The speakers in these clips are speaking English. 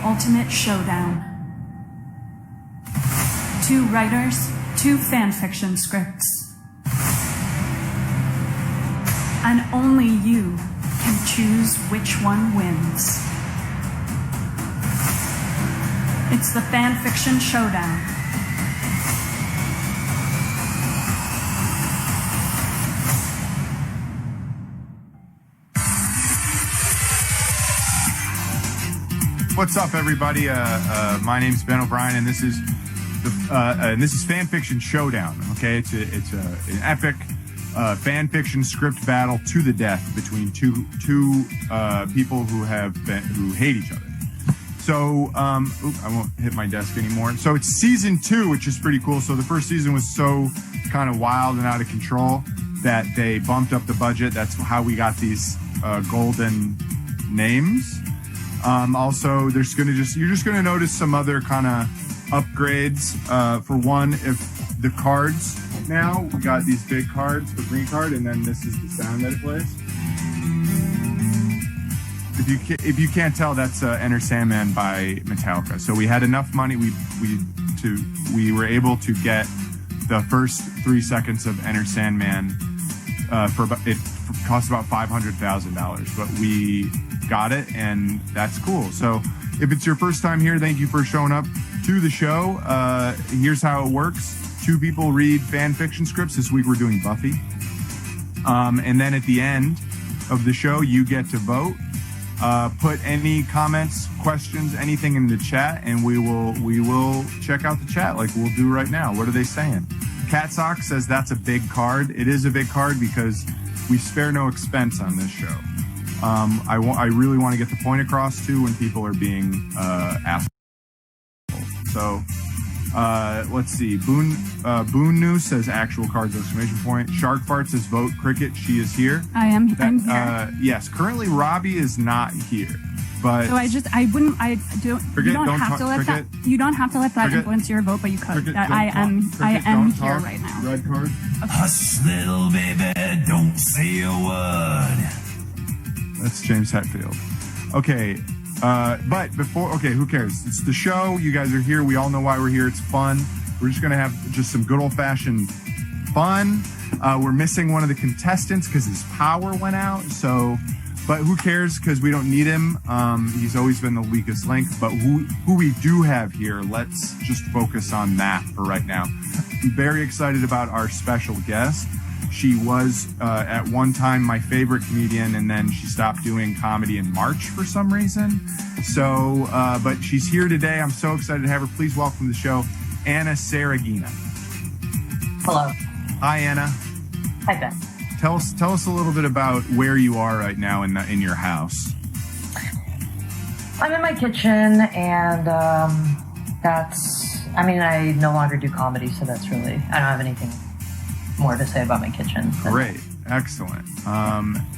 ultimate showdown. 2 writers, 2 fanfiction scripts. And only you can choose which one wins. It's the Fanfiction Showdown. What's up, everybody? My name's Ben O'Brien, and this is Fanfiction Showdown. Okay, it's an epic fanfiction script battle to the death between two people who hate each other. So, I won't hit my desk anymore. So it's season 2, which is pretty cool. So the first season was so kind of wild and out of control that they bumped up the budget. That's how we got these golden names. Also, you're just gonna notice some other kind of upgrades. For one, if the cards now, we got these big cards, the green card, and then this is the sound that it plays. If you can't tell, that's Enter Sandman by Metallica. So we had enough money. We were able to get the first 3 seconds of Enter Sandman it cost about $500,000, but we got it, and that's cool. So if it's your first time here, thank you for showing up to the show. Here's how it works. 2 people read fan fiction scripts. This week we're doing Buffy. And then at the end of the show, you get to vote. Put any comments, questions, anything in the chat, and we will check out the chat like we'll do right now. What are they saying? Cat Sock says that's a big card. It is a big card because we spare no expense on this show. I really want to get the point across too when people are being asked. So let's see. Boone News says actual cards ! Shark Fart says vote Cricket. She is here. I'm here. Yes. Currently, Robby is not here. But so you don't have to let that influence your vote, but you could. I am here right now. Red card. Okay. Hush, little baby, don't say a word. That's James Hetfield. Okay. But before, who cares? It's the show. You guys are here. We all know why we're here. It's fun. We're just going to have just some good old-fashioned fun. We're missing one of the contestants because his power went out. But who cares? Because we don't need him. He's always been the weakest link. But who we do have here, let's just focus on that for right now. I'm very excited about our special guest. She was at one time my favorite comedian, and then she stopped doing comedy in March for some reason. So, but she's here today. I'm so excited to have her. Please welcome to the show, Anna Seregina. Hello. Hi, Anna. Hi, Ben. Tell us a little bit about where you are right now in your house. I'm in my kitchen, and I no longer do comedy, so that's really, I don't have anything more to say about my kitchen. Great. Excellent.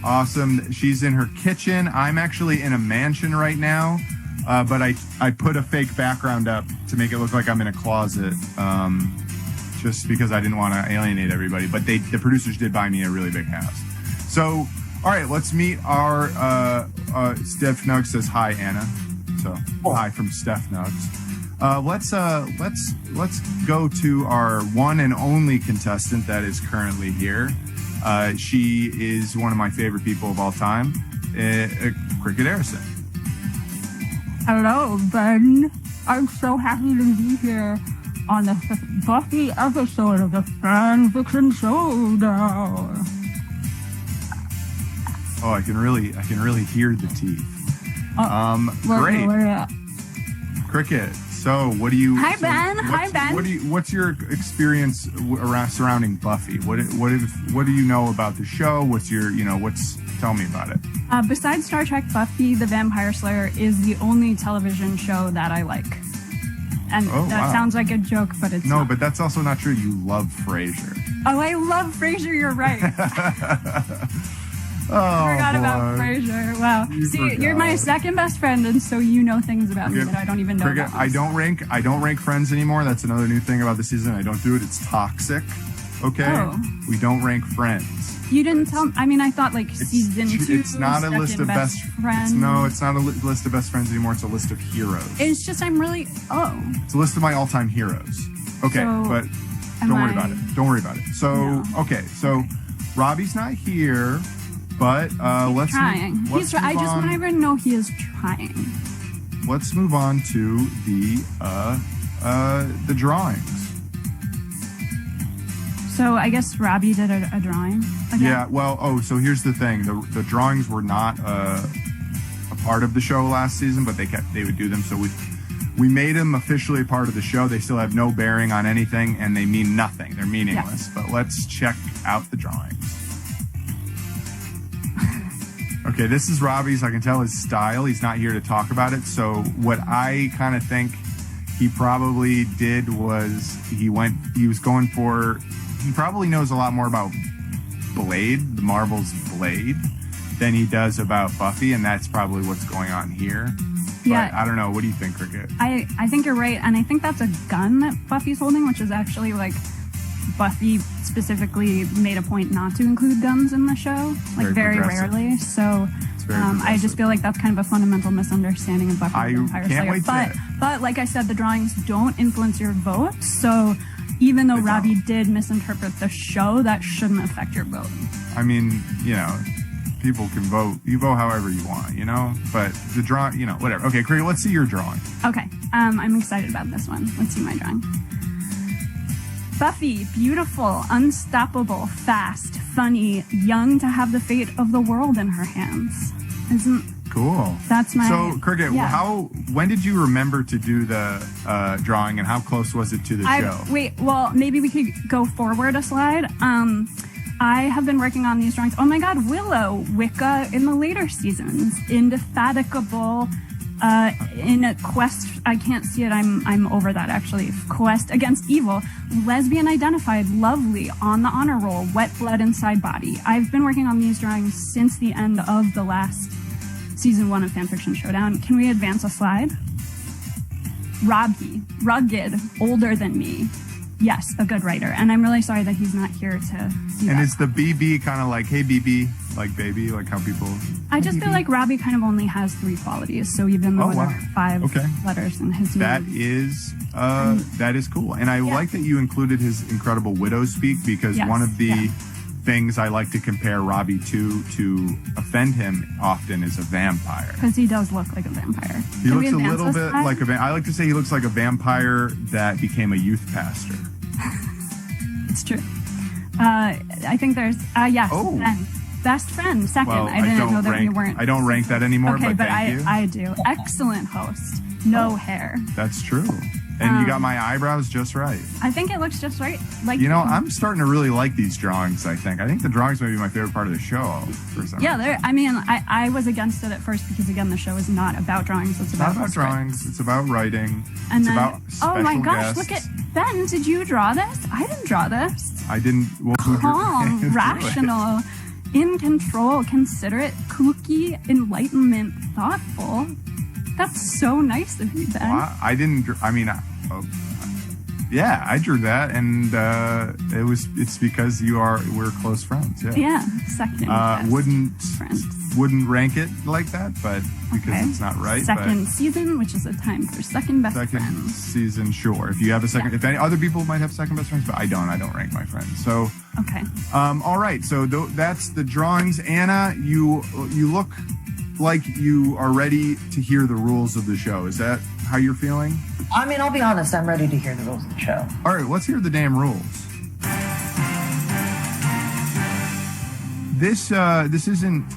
Awesome. She's in her kitchen. I'm actually in a mansion right now, but I put a fake background up to make it look like I'm in a closet, just because I didn't want to alienate everybody. But the producers did buy me a really big house. So, all right, let's meet our Steph Nuggs says hi, Anna. So hi from Steph Nuggs. Let's go to our one and only contestant that is currently here. She is one of my favorite people of all time, Cricket Harrison. Hello, Ben. I'm so happy to be here on the Buffy episode of the Fanfiction Showdown. Oh, I can really hear the teeth. Great. Cricket. So, what do you? Hi, Ben. Hi, Ben. What's your experience surrounding Buffy? What do you know about the show? Tell me about it. Besides Star Trek, Buffy the Vampire Slayer is the only television show that I like. And that sounds like a joke, but it's not. But that's also not true. You love Frasier. Oh, I love Frasier. You're right. I forgot about Frasier. Wow. You're my second best friend, and so you know things about me that I don't even know about. I don't rank friends anymore. That's another new thing about the season. I don't do it. It's toxic. Okay, Oh. we don't rank Friends. You didn't tell. I mean, I thought like season 2. It's not a list of best friends. It's not a list of best friends anymore. It's a list of heroes. It's just I'm really. Oh. It's a list of my all-time heroes. Okay, So, but don't worry about it. Don't worry about it. So No. okay, so Robby's not here, but let's Trying. let's move I just on. want everyone to know he is trying. Let's move on to the drawings. So I guess Robby did a drawing. Again. Yeah, well, so here's the thing. The drawings were not a part of the show last season, but they would do them. So we made them officially a part of the show. They still have no bearing on anything, and they mean nothing. They're meaningless. Yeah. But let's check out the drawings. Okay, this is Robby's. I can tell his style. He's not here to talk about it. So what I kind of think he probably did was he probably knows a lot more about Blade, the Marvel's Blade, than he does about Buffy, and that's probably what's going on here. Yeah. But I don't know. What do you think, Cricket? I think you're right, and I think that's a gun that Buffy's holding, which is actually like Buffy specifically made a point not to include guns in the show, like very rarely. So I just feel like that's kind of a fundamental misunderstanding of Buffy the Vampire Slayer. But like I said, the drawings don't influence your vote. So even though Robby did misinterpret the show, that shouldn't affect your vote. I mean, people can vote. You vote however you want, But the draw, whatever. Okay, Cricket, let's see your drawing. Okay, I'm excited about this one. Let's see my drawing. Buffy, beautiful, unstoppable, fast, funny, young to have the fate of the world in her hands. Cool. That's my... So, Cricket, yeah. when did you remember to do the drawing, and how close was it to the show? Well, maybe we could go forward a slide. I have been working on these drawings. Oh my God, Willow, Wicca in the later seasons, indefatigable, in a quest, I can't see it, I'm over that actually, quest against evil, lesbian identified, lovely, on the honor roll, wet blood inside body. I've been working on these drawings since the end of the last season 1 of Fanfiction Showdown. Can we advance a slide? Robby, rugged, older than me. Yes, a good writer. And I'm really sorry that he's not here to see And that. is the BB kind of like, hey, BB, like baby, like how people... I just feel like Robby kind of only has 3 qualities, so even though there are 5 letters in his name. That is cool. And I like that you included his incredible widow speak, because one of the things I like to compare Robby to offend him often is a vampire. Because he does look like a vampire. He looks a little bit like a vampire. I like to say he looks like a vampire that became a youth pastor. It's true. I think there's, Ben. Best friend, second. Well, I didn't know that you weren't. I don't rank that anymore, okay, but thank you. I do. Excellent host. No hair. That's true. And you got my eyebrows just right. I think it looks just right. Like I'm starting to really like these drawings, I think. I think the drawings may be my favorite part of the show for some reason. I was against it at first because, again, the show is not about drawings. It's not about drawings. It's about writing. And it's then, about special oh my gosh, guests. look at Ben. Did you draw this? I didn't draw this. I didn't. Well, calm, rational, in control, considerate, kooky, enlightenment, thoughtful. That's so nice of you, Ben. Well, I didn't. I mean, I drew that, and it's because we're close friends. Yeah. Second. Wouldn't rank it like that, but because it's not right. Second season, which is a time for second best friends. Second season, sure. If you have a second, if any other people might have second best friends, but I don't. I don't rank my friends. So okay. All right. So that's the drawings. Anna, you look like you are ready to hear the rules of the show. Is that how you're feeling? I mean, I'll be honest, I'm ready to hear the rules of the show. All right, let's hear the damn rules. This isn't,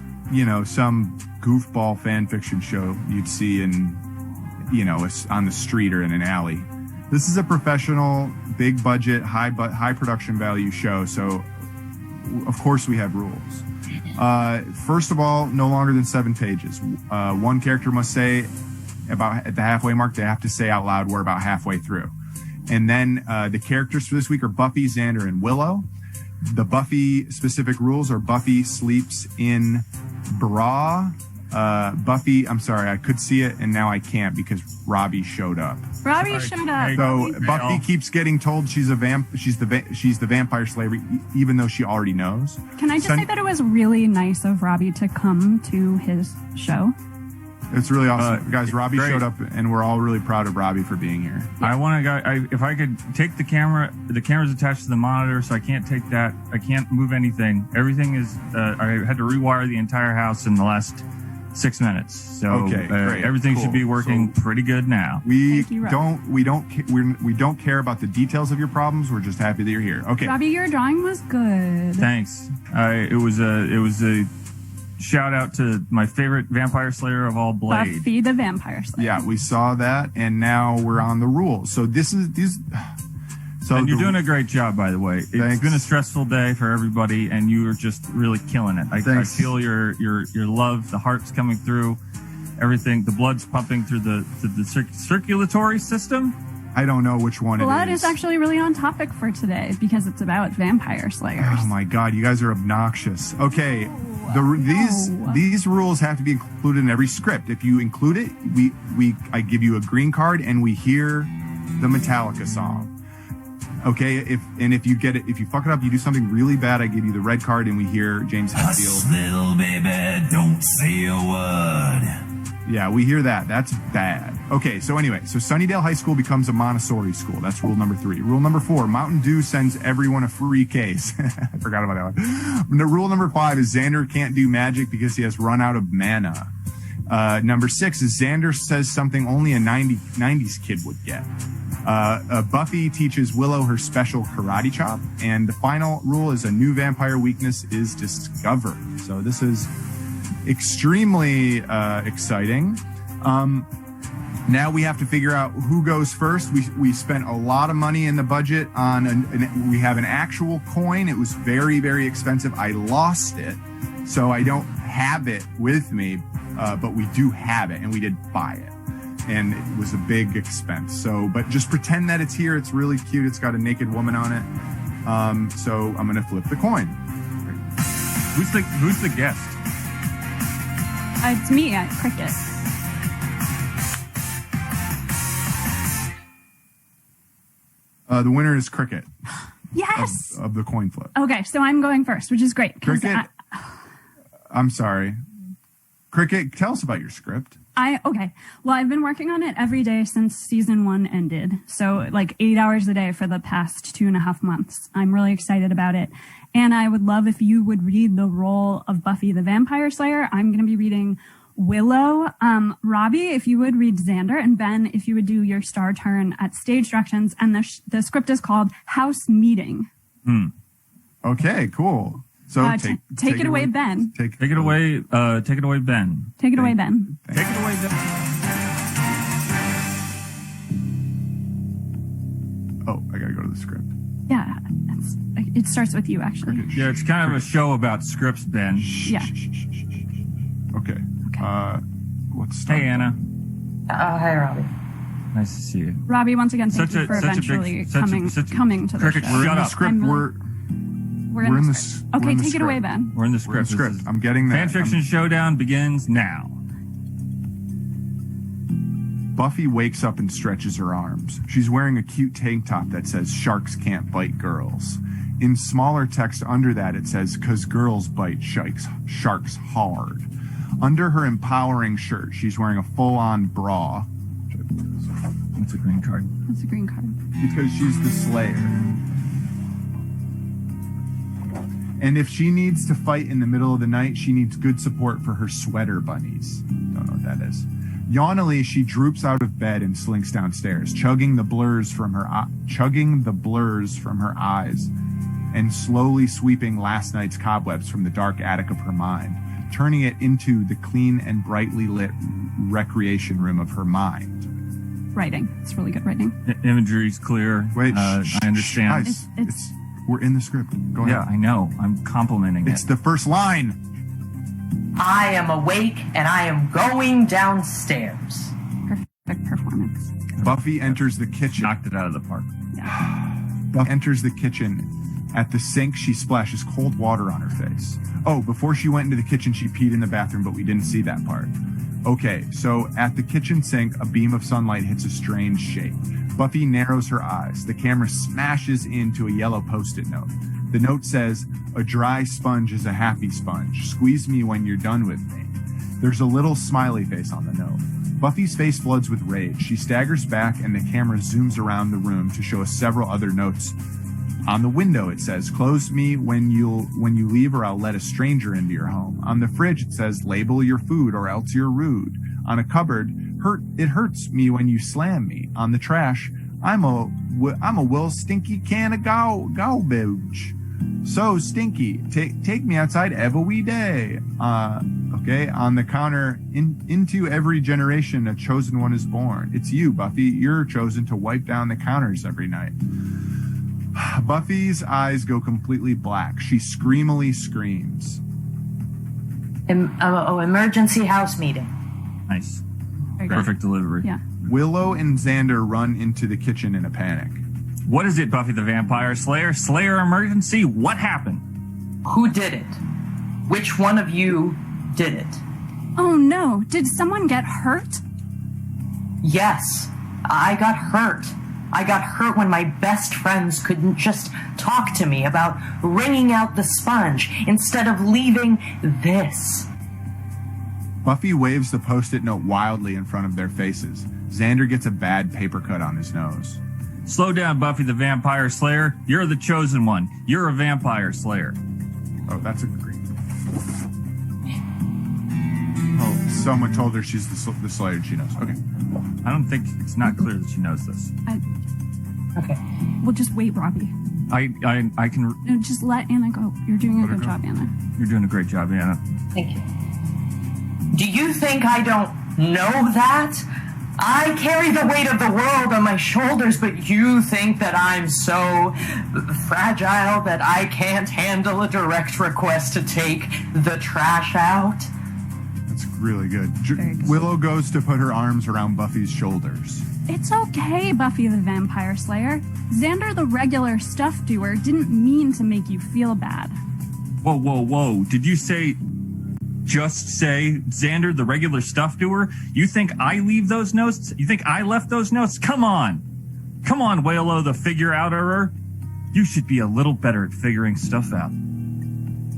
some goofball fan fiction show you'd see in, on the street or in an alley. This is a professional, big budget, high production value show. So, of course, we have rules. First of all, no longer than 7 pages. One character must say, about at the halfway mark, they have to say out loud, we're about halfway through. And then the characters for this week are Buffy, Xander, and Willow. The Buffy specific rules are Buffy sleeps in bra Buffy, I'm sorry, I could see it, and now I can't because Robby showed up. Robby showed up. So Buffy keeps getting told she's the vampire slayer, even though she already knows. Can I just say that it was really nice of Robby to come to his show? It's really awesome, guys. Robby showed up, and we're all really proud of Robby for being here. I want to if I could take the camera. The camera's attached to the monitor, so I can't take that. I can't move anything. Everything is. I had to rewire the entire house in the last 6 minutes. So great. Everything should be working pretty good now. We don't care about the details of your problems. We're just happy that you're here. Okay, Robby, your drawing was good. Thanks. It was a shout out to my favorite vampire slayer of all, Blade. Buffy the Vampire Slayer. Yeah, we saw that, and now we're on the rules. So and you're doing a great job, by the way. It's been a stressful day for everybody, and you are just really killing it. I feel your love, the heart's coming through, everything. The blood's pumping through the circulatory system. I don't know which one it is. Blood is actually really on topic for today because it's about vampire slayers. Oh my God, you guys are obnoxious. Okay, these rules have to be included in every script. If you include it, I give you a green card and we hear the Metallica song. Okay, if you fuck it up, you do something really bad, I give you the red card and we hear James Hetfield. Hush, little baby, don't say a word. Yeah, we hear that. That's bad. Okay, so anyway, Sunnydale High School becomes a Montessori school. That's rule number 3. Rule number 4, Mountain Dew sends everyone a free case. I forgot about that one. Rule number 5 is Xander can't do magic because he has run out of mana. Number 6 is Xander says something only a 90s kid would get. Buffy teaches Willow her special karate chop. And the final rule is a new vampire weakness is discovered. So this is extremely exciting. Now we have to figure out who goes first. We spent a lot of money in the budget on we have an actual coin. It was very, very expensive. I lost it, so I don't have it with me, but we do have it, and we did buy it, and it was a big expense. So, but just pretend that it's here. It's really cute. It's got a naked woman on it. So I'm gonna flip the coin. Who's the guest? It's me at Cricket. The winner is Cricket. Yes! Of the coin flip. Okay, so I'm going first, which is great. Cricket, I'm sorry. Cricket, tell us about your script. Okay. Well, I've been working on it every day since season 1 ended. So 8 hours a day for the past 2.5 months. I'm really excited about it. And I would love if you would read the role of Buffy the Vampire Slayer. I'm going to be reading Willow. Robby, if you would read Xander, and Ben, if you would do your star turn at stage directions. And the script is called House Meeting. Okay, cool. So take it away, Ben. Take it away. Take it away, Ben. Take it away, Ben. Take it away, Ben. Oh, I gotta go to the script. Yeah, it starts with you, actually. Yeah, it's kind of a show about scripts, Ben. Yeah. Okay. Let's start. Hey, Anna. Hi, Robby. Nice to see you. Robby, once again, thank you for eventually coming to the Cricket, show. We're in shut the up. script. We're in the script. Okay, take it away, Ben. We're in the script. I'm getting that. Fanfiction Showdown begins now. Buffy wakes up and stretches her arms. She's wearing a cute tank top that says "Sharks can't bite girls." In smaller text under that, it says "'Cause girls bite sharks hard." Under her empowering shirt, she's wearing a full-on bra. That's a green card. That's a green card. Because she's the Slayer. And if she needs to fight in the middle of the night, she needs good support for her sweater bunnies. Don't know what that is. Yawnily, she droops out of bed and slinks downstairs, chugging the blurs from her eyes, and slowly sweeping last night's cobwebs from the dark attic of her mind, turning it into the clean and brightly lit recreation room of her mind. Writing. It's really good writing. Imagery's clear. Wait, I understand. Guys, we're in the script. Go ahead. Yeah, I know. I'm complimenting It's the first line. I am awake and I am going downstairs. Perfect performance. Buffy enters the kitchen. Knocked it out of the park. Yeah. Buffy enters the kitchen At the sink, she splashes cold water on her face. Oh, before she went into the kitchen, she peed in the bathroom, but we didn't see that part. Okay, so at the kitchen sink, a beam of sunlight hits a strange shape. Buffy narrows her eyes. The camera smashes into a yellow Post-it note. The note says, "A dry sponge is a happy sponge. Squeeze me when you're done with me." There's a little smiley face on the note. Buffy's face floods with rage. She staggers back and the camera zooms around the room to show us several other notes. On the window, it says, "Close me when you leave or I'll let a stranger into your home." On the fridge, it says, "Label your food or else you're rude." On a cupboard, "It hurts me when you slam me." On the trash, I'm a well stinky can of garbage. So stinky, take me outside every day. Okay, on the counter, into every generation a chosen one is born. It's you, Buffy. You're chosen to wipe down the counters every night. Buffy's eyes go completely black. She screamily screams. Emergency house meeting. Nice. Very Perfect good. delivery. Yeah. Willow and Xander run into the kitchen in a panic. What is it, Buffy the Vampire Slayer? Slayer emergency? What happened? Who did it? Which one of you did it? Oh no, did someone get hurt? Yes, I got hurt. I got hurt when my best friends couldn't just talk to me about wringing out the sponge instead of leaving this. Buffy waves the Post-it note wildly in front of their faces. Xander gets a bad paper cut on his nose. Slow down, Buffy the Vampire Slayer. You're the chosen one. You're a vampire slayer. Oh, that's a great. Oh, someone told her she's the Slayer and she knows. Okay. I don't think it's not clear that she knows this. Okay. We'll just wait, Robby. I can. No, just let Anna go. You're doing a good job, Anna. You're doing a great job, Anna. Thank you. Do you think I don't know that? I carry the weight of the world on my shoulders, but you think that I'm so fragile that I can't handle a direct request to take the trash out? That's really good. Very good. Willow goes to put her arms around Buffy's shoulders. It's okay, Buffy the Vampire Slayer. Xander the regular stuff doer didn't mean to make you feel bad. Whoa, whoa, whoa. Did you just say Xander the regular stuff doer? You think I leave those notes? You think I left those notes? Come on, Willow the figure-outerer. You should be a little better at figuring stuff out.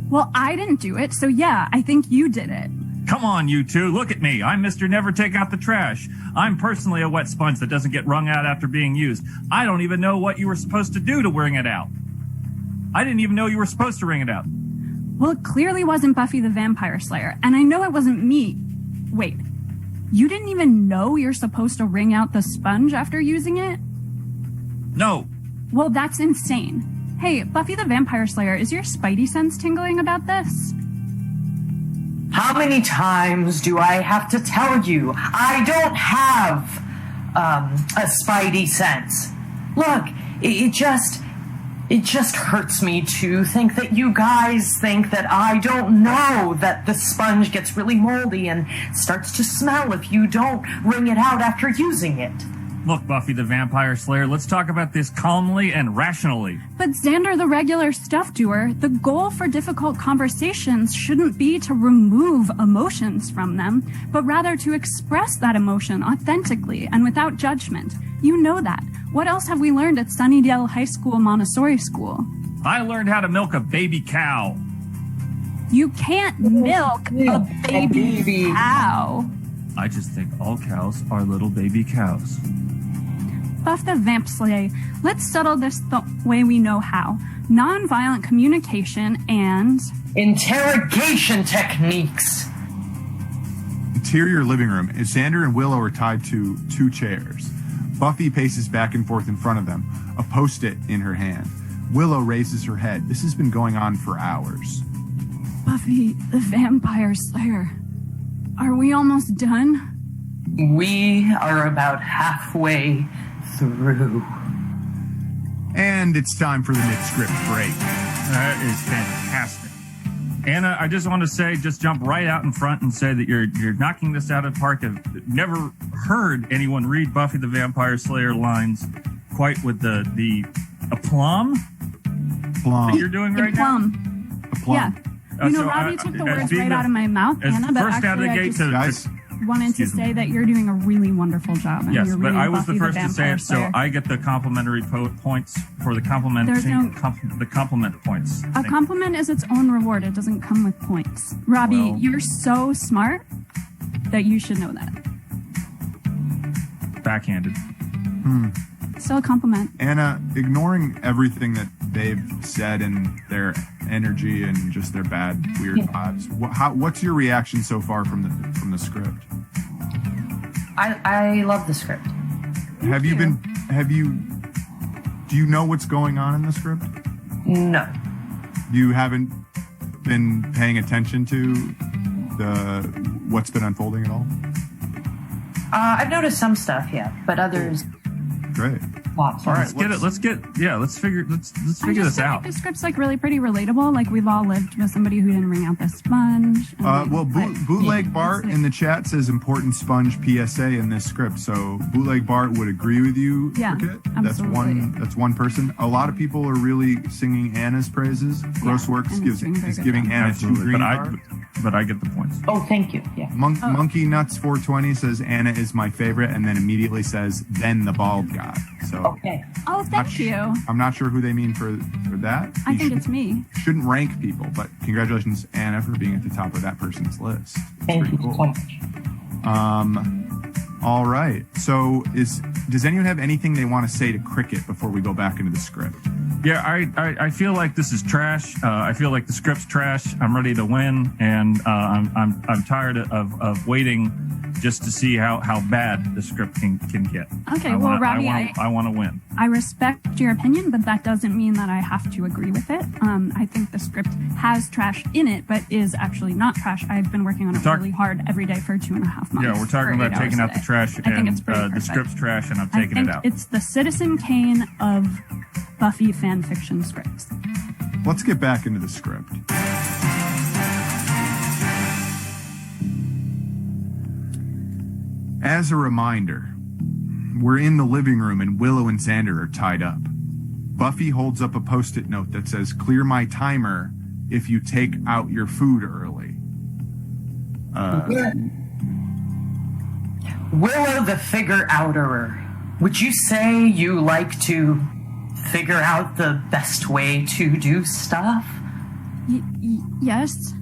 Well, I didn't do it, so yeah, I think you did it. Come on, you two. Look at me. I'm Mr. Never Take Out the Trash. I'm personally a wet sponge that doesn't get wrung out after being used. I don't even know what you were supposed to do to wring it out. I didn't even know you were supposed to wring it out. Well, it clearly wasn't Buffy the Vampire Slayer, and I know it wasn't me. Wait, you didn't even know you're supposed to wring out the sponge after using it? No. Well, that's insane. Hey, Buffy the Vampire Slayer, is your spidey sense tingling about this? How many times do I have to tell you I don't have a spidey sense? Look, it just hurts me to think that you guys think that I don't know that the sponge gets really moldy and starts to smell if you don't wring it out after using it. Look, Buffy the Vampire Slayer, let's talk about this calmly and rationally. But Xander the regular stuff doer, the goal for difficult conversations shouldn't be to remove emotions from them, but rather to express that emotion authentically and without judgment. You know that. What else have we learned at Sunnydale High School Montessori School? I learned how to milk a baby cow. You can't milk a baby cow. I just think all cows are little baby cows. Buff the Vamp Slayer, let's settle this the way we know how. Nonviolent communication and... interrogation techniques. Interior living room. Xander and Willow are tied to 2 chairs. Buffy paces back and forth in front of them, a Post-it in her hand. Willow raises her head. This has been going on for hours. Buffy the Vampire Slayer, are we almost done? We are about halfway through. And it's time for the mid-script break. That is fantastic. Anna, I just want to say, just jump right out in front and say that you're knocking this out of the park. I've never heard anyone read Buffy the Vampire Slayer lines quite with the aplomb plum. that you're doing right now? A plum. Yeah. Robbie took the words right out of my mouth, Anna, but first out of the actually I gate just Guys, wanted to say that you're doing a really wonderful job. And yes, you're but reading I was Buffy the first to say Vampire it, so Slayer. I get the complimentary points for the compliment. There's no- the compliment points. A compliment is its own reward. It doesn't come with points. Robbie, Well- you're so smart that you should know that. Backhanded. Still a compliment. Anna, ignoring everything that they've said and their energy and just their bad, weird vibes, what's your reaction so far from the script? I love the script. Do you know what's going on in the script? No. You haven't been paying attention to what's been unfolding at all? I've noticed some stuff, yeah, but others, Great. lots. All right, Let's figure this out. The script's like really pretty relatable. Like we've all lived with somebody who didn't wring out the sponge. And Bootleg Bart in the chat says important sponge PSA in this script. So Bootleg Bart would agree with you, Yeah, Cricket. absolutely. That's one person. A lot of people are really singing Anna's praises. Grossworks Anna's is doing very good giving job. Anna 2 Absolutely, green but cards. I get the points. Oh, thank you. Yeah. Monkey Nuts 420 says Anna is my favorite, and then immediately says then the bald guy. So Okay. Oh, thank you. I'm not sure who they mean for that. I You think it's me. shouldn't rank people, but congratulations, Anna, for being at the top of that person's list. It's Thank pretty you cool. so much. All right. So does anyone have anything they want to say to Cricket before we go back into the script? Yeah, I feel like this is trash. I feel like the script's trash. I'm ready to win, and I'm tired of waiting just to see how bad the script can get. Okay, Robbie, Robbie, I want to win. I respect your opinion, but that doesn't mean that I have to agree with it. I think the script has trash in it, but is actually not trash. I've been working on it really hard every day for 2.5 months. Yeah, we're talking for about 8 taking hours out a the day. trash, I think and it's pretty the perfect. script's trash, and I'm I taking it think out. it's the Citizen Kane of Buffy fan fiction scripts. Let's get back into the script. As a reminder, we're in the living room and Willow and Xander are tied up. Buffy holds up a post-it note that says, "Clear my timer if you take out your food early." Willow the figure-outerer. Would you say you like to figure out the best way to do stuff? Yes.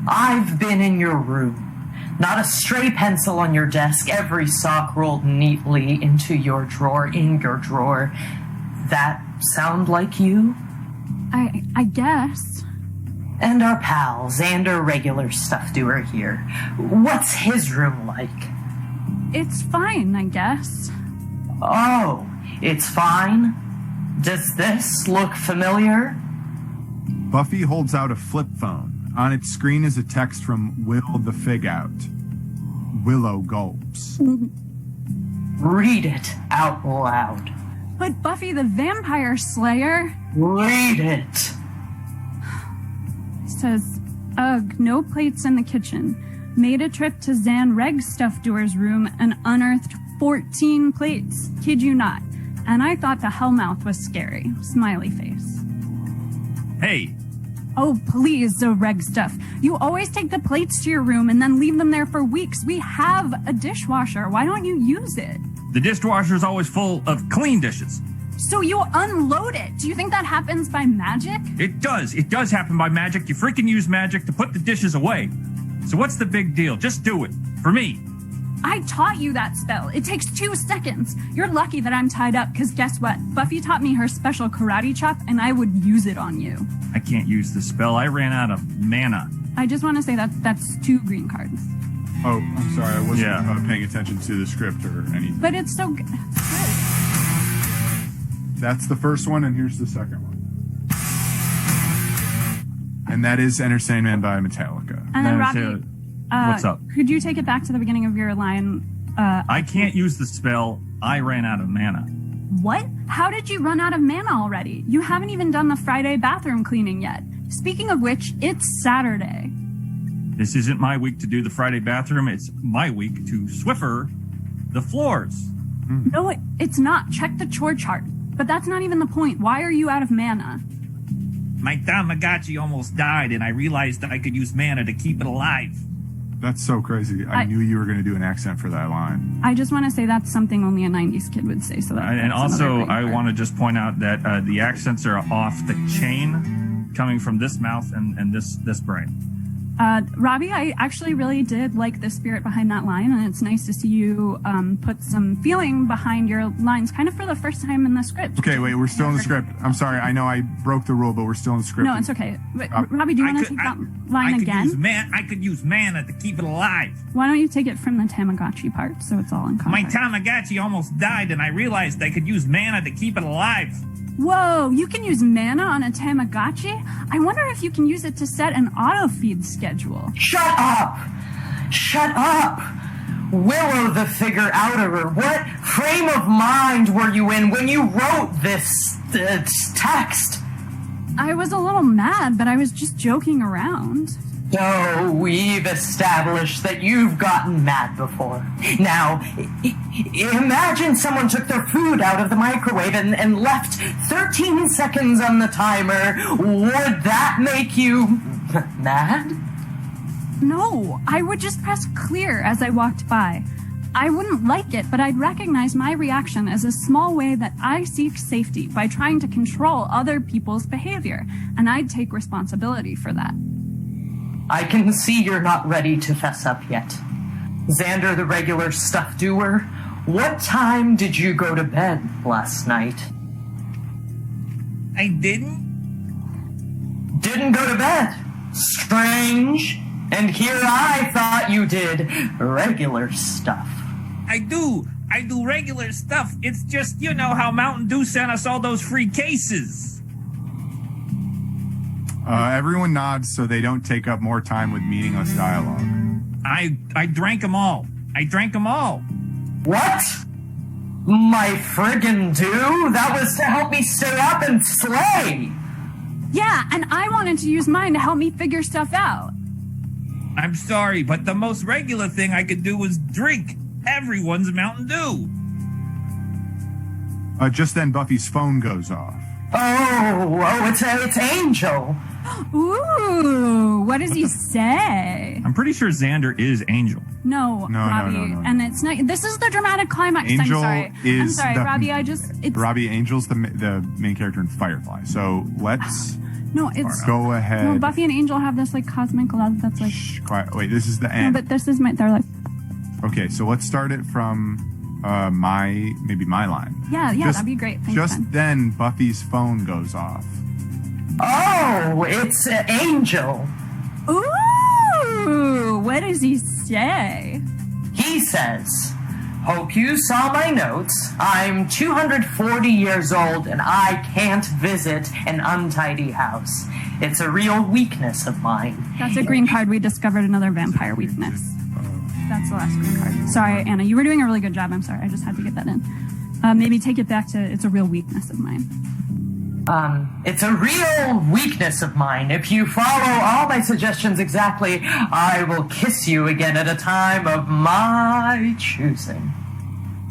I've been in your room. Not a stray pencil on your desk, every sock rolled neatly into your drawer, in your drawer. That sound like you? I guess. And our pal, Xander Regular Stuff Doer here. What's his room like? It's fine, I guess. Oh, it's fine? Does this look familiar? Buffy holds out a flip phone. On its screen is a text from Will the Fig Out. Willow gulps. Read it out loud. But Buffy the Vampire Slayer Read it. says, "Ugh, no plates in the kitchen. Made a trip to Zan Reg Stuff Doer's room and unearthed 14 plates. Kid you not. And I thought the Hellmouth was scary." Smiley face. Hey, Oh, please, Reg Stuff. You always take the plates to your room and then leave them there for weeks. We have a dishwasher. Why don't you use it? the dishwasher is always full of clean dishes. So you unload it. Do you think that happens by magic? It does. It does happen by magic. You freaking use magic to put the dishes away. So what's the big deal? Just do it. For me. I taught you that spell. It takes 2 seconds. You're lucky that I'm tied up, because guess what? Buffy taught me her special karate chop, and I would use it on you. I can't use the spell. I ran out of mana. I just want to say that that's 2 green cards. Oh, I'm sorry. I wasn't paying attention to the script or anything. But it's so good. That's the first one, and here's the second one. And that is Enter Sandman by Metallica. And then, Robby, what's up? Could you take it back to the beginning of your line? I can't use the spell. I ran out of mana. What? How did you run out of mana already? You haven't even done the Friday bathroom cleaning yet. Speaking of which, it's Saturday. This isn't my week to do the Friday bathroom. It's my week to Swiffer the floors. No, it's not. Check the chore chart. But that's not even the point. Why are you out of mana? My Tamagotchi almost died, and I realized that I could use mana to keep it alive. That's so crazy. I knew you were going to do an accent for that line. I just want to say that's something only a 90s kid would say. So that, and also, I want to just point out that the accents are off the chain, coming from this mouth and this brain. Robby, I actually really did like the spirit behind that line, and it's nice to see you put some feeling behind your lines, kind of for the first time in the script. Okay, wait, we're still in the script. I'm sorry, I know I broke the rule, but we're still in the script. No, it's okay. Wait, Robby, do you want to take that line again? I could use mana to keep it alive. Why don't you take it from the Tamagotchi part, so it's all in context? My Tamagotchi almost died, and I realized I could use mana to keep it alive. Whoa, you can use mana on a Tamagotchi? I wonder if you can use it to set an auto-feed schedule. Shut up! Shut up! Willow the Figure Outerer, what frame of mind were you in when you wrote this text? I was a little mad, but I was just joking around. So we've established that you've gotten mad before. Now, imagine someone took their food out of the microwave and left 13 seconds on the timer. Would that make you mad? No, I would just press clear as I walked by. I wouldn't like it, but I'd recognize my reaction as a small way that I seek safety by trying to control other people's behavior, and I'd take responsibility for that. I can see you're not ready to fess up yet. Xander the regular stuff doer, what time did you go to bed last night? I didn't? Didn't go to bed. Strange. And here I thought you did regular stuff. I do regular stuff. It's just, you know how Mountain Dew sent us all those free cases. Everyone nods so they don't take up more time with meaningless dialogue. I drank them all. What? My friggin' do? That was to help me stay up and slay. Yeah, and I wanted to use mine to help me figure stuff out. I'm sorry, but the most regular thing I could do was drink everyone's Mountain Dew. Just then Buffy's phone goes off. Oh, it's Angel. Ooh, what does he say? I'm pretty sure Xander is Angel. No, Robby. No. And it's not. This is the dramatic climax. Angel I'm sorry, Robby. Robby, Angel's the main character in Firefly. So let's go ahead. No, Buffy and Angel have this like cosmic love that's like. Shh, quiet. Wait, this is the end. No, but this is they're like. Okay, so let's start it from my line. Yeah, that'd be great. Thanks, Ben. Then Buffy's phone goes off. Oh, it's Angel. Ooh, what does he say? He says, hope you saw my notes. I'm 240 years old and I can't visit an untidy house. It's a real weakness of mine. That's a green card. We discovered another vampire weakness. That's the last green card. Sorry, Anna. You were doing a really good job. I'm sorry. I just had to get that in. Maybe take it back to it's a real weakness of mine. It's a real weakness of mine. If you follow all my suggestions exactly, I will kiss you again at a time of my choosing.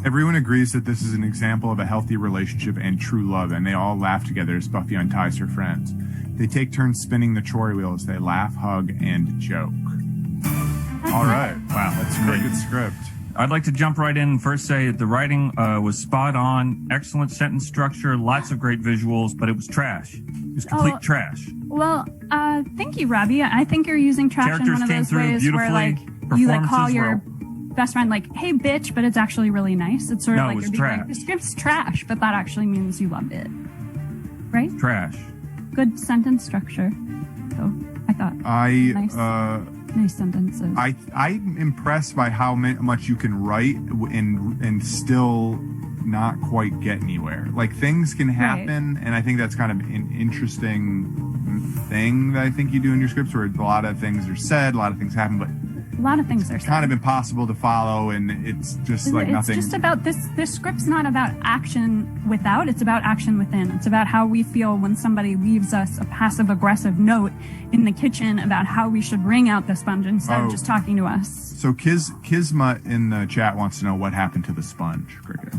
Everyone agrees that this is an example of a healthy relationship and true love, and they all laugh together as Buffy unties her friends. They take turns spinning the chore wheel as they laugh, hug, and joke. All right. Wow, that's a pretty good script. I'd like to jump right in and first say that the writing was spot on, excellent sentence structure, lots of great visuals, but it was trash. It was complete trash. Well, thank you, Robby. I think you're using trash in one of those ways where, like, you like call your best friend, like, "Hey, bitch," but it's actually really nice. It's sort of like you're being like, "The script's trash," but that actually means you love it, right? Trash. Good sentence structure. So I thought nice sentences. I'm impressed by how much you can write and still not quite get anywhere. Like, things can happen, and I think that's kind of an interesting thing that I think you do in your scripts, where a lot of things are said, a lot of things happen, but a lot of things are said. Kind of impossible to follow, and it's just like nothing. It's just about this script's not about action without, it's about action within. It's about how we feel when somebody leaves us a passive-aggressive note in the kitchen about how we should wring out the sponge instead of just talking to us. So Kisma in the chat wants to know what happened to the sponge, Cricket.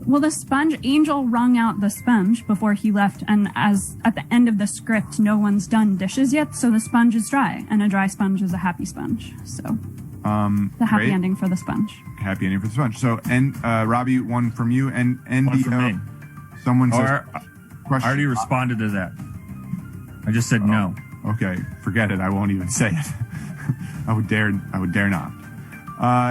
Well, the sponge, Angel wrung out the sponge before he left, and as at the end of the script, no one's done dishes yet, so the sponge is dry, and a dry sponge is a happy sponge. So, the happy great. ending for the sponge. Happy ending for the sponge. So, and Robby, one from you, and One from me. Someone says, I already responded to that. I just said no. Okay, forget it. I won't even say it. I would dare not.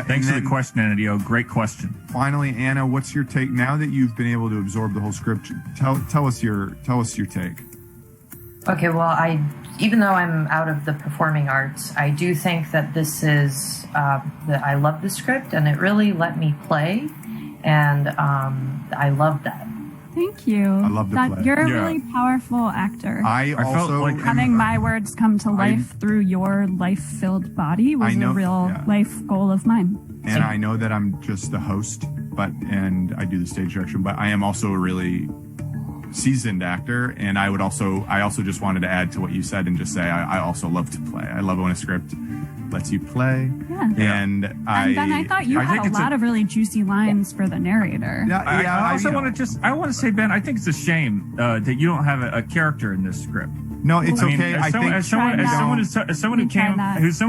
Thanks for the question, Anadeo. Great question. Finally, Anna, what's your take now that you've been able to absorb the whole script? Tell us your take. Okay, well, even though I'm out of the performing arts, I do think that this is that I love the script, and it really let me play, and I love that. Thank you. I love the play. You're a really powerful actor. I felt also like having my words come to life through your life-filled body was a real life goal of mine. And I know that I'm just the host, and I do the stage direction, but I am also a really seasoned actor, and I also just wanted to add to what you said and just say I also love to play. I love when a script lets you play. Yeah. And Ben, I thought you had a lot of really juicy lines for the narrator. I also want to say, Ben, I think it's a shame that you don't have a character in this script. No, it's okay. As someone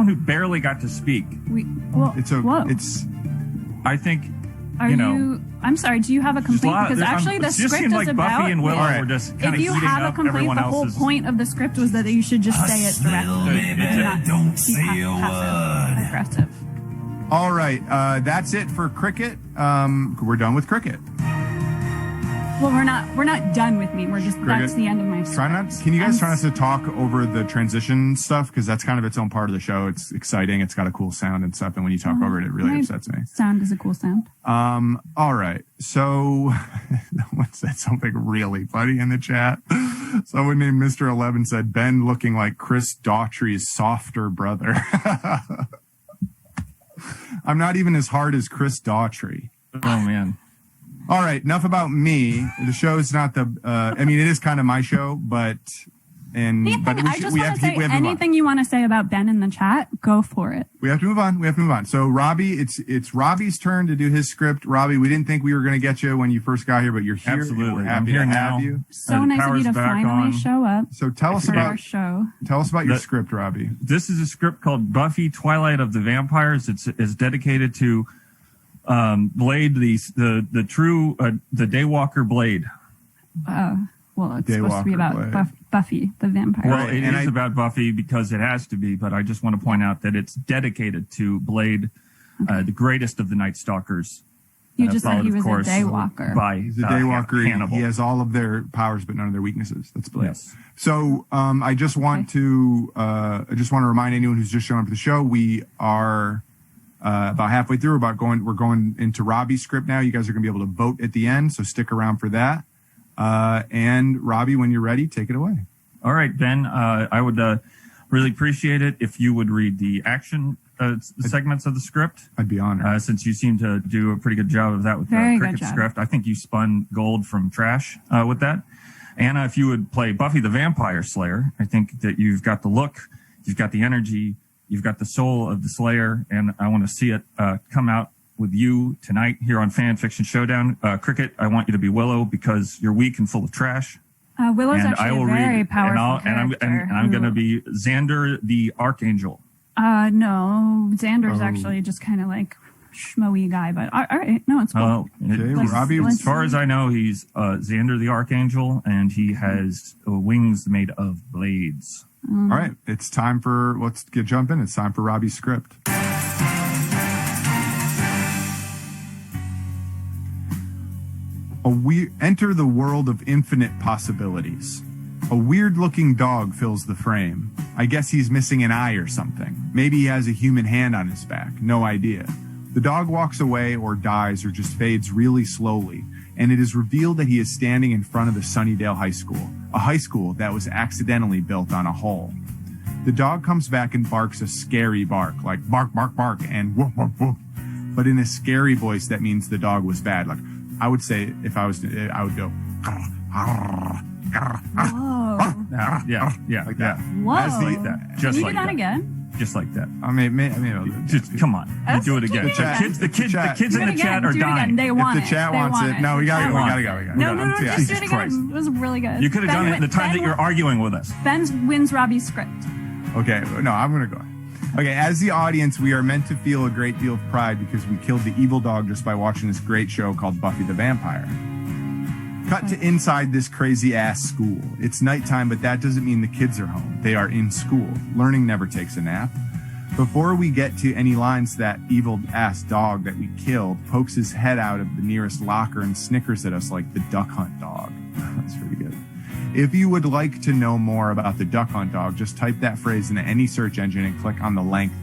who barely got to speak. I think. I'm sorry, do you have a complaint? Because actually the script is like about... Buffy and Willow were just kind of if you have a complaint, the whole point of the script was that you should just say it directly. Don't say a word. Aggressive. All right, that's it for cricket. We're done with cricket. Well, we're not done with me. We're just that's the end of my script. Can you guys try not to talk over the transition stuff, because that's kind of its own part of the show. It's exciting. It's got a cool sound and stuff, and when you talk over it, it really upsets me. Sound is a cool sound. All right. So someone said something really funny in the chat. Someone named Mr. 11 said Ben looking like Chris Daughtry's softer brother. I'm not even as hard as Chris Daughtry. Oh man. All right, enough about me. The show is not the. It is kind of my show, but anything you want to say about Ben in the chat, go for it. We have to move on. So Robby, it's Robby's turn to do his script. Robby, we didn't think we were going to get you when you first got here, but you're here. Absolutely, we're happy to have you. So nice of you to finally show up. So tell us about your script, Robby. This is a script called Buffy: Twilight of the Vampires. It's dedicated to Blade, the true Daywalker Blade. Well, it's supposed to be about Buffy the vampire. Well, it is about Buffy because it has to be, but I just want to point out that it's dedicated to Blade, the greatest of the Night Stalkers. You just said he was a Daywalker. He's a Daywalker. Hannibal. He has all of their powers, but none of their weaknesses. That's Blade. Yes. So I just want to remind anyone who's just showing up to the show, we are about halfway through. We're going into Robby's script now. You guys are going to be able to vote at the end, so stick around for that. And Robby, when you're ready, take it away. All right, Ben. I would really appreciate it if you would read the action segments of the script. I'd be honored. Since you seem to do a pretty good job of that with the cricket script. I think you spun gold from trash with that. Anna, if you would play Buffy the Vampire Slayer, I think that you've got the look, you've got the energy, you've got the soul of the Slayer, and I want to see it come out with you tonight here on Fan Fiction Showdown. Cricket, I want you to be Willow because you're weak and full of trash. Willow's actually a very powerful character. And I'm going to be Xander the Archangel. No, Xander's actually just kind of like schmoey guy, but all right, no, it's cool. Robby, as far as I know, he's Xander the Archangel, and he has wings made of blades. All right, it's time for jump in. It's time for Robby's script. Enter the world of infinite possibilities. A weird-looking dog fills the frame. I guess he's missing an eye or something. Maybe he has a human hand on his back. No idea. The dog walks away or dies or just fades really slowly, and it is revealed that he is standing in front of the Sunnydale High School, a high school that was accidentally built on a hole. The dog comes back and barks a scary bark, like bark, bark, bark, and woof, woof, woof. But in a scary voice that means the dog was bad. Like, I would say, if I was to, I would go. Whoa. Yeah. Like that. Whoa. Like that. Can you do that again? just like that. I mean, just come on, you do it again. The kids in the chat are dying. They want if the chat wants it. No, we gotta go. No, just do it again. It was really good. You could have done it the time that you're arguing with us. Ben wins Robby's script. Okay, no, I'm gonna go. Okay, as the audience, we are meant to feel a great deal of pride because we killed the evil dog just by watching this great show called Buffy the Vampire. Cut to inside this crazy-ass school. It's nighttime, but that doesn't mean the kids are home. They are in school. Learning never takes a nap. Before we get to any lines, that evil-ass dog that we killed pokes his head out of the nearest locker and snickers at us like the duck hunt dog. That's pretty good. If you would like to know more about the duck hunt dog, just type that phrase into any search engine and click on the length.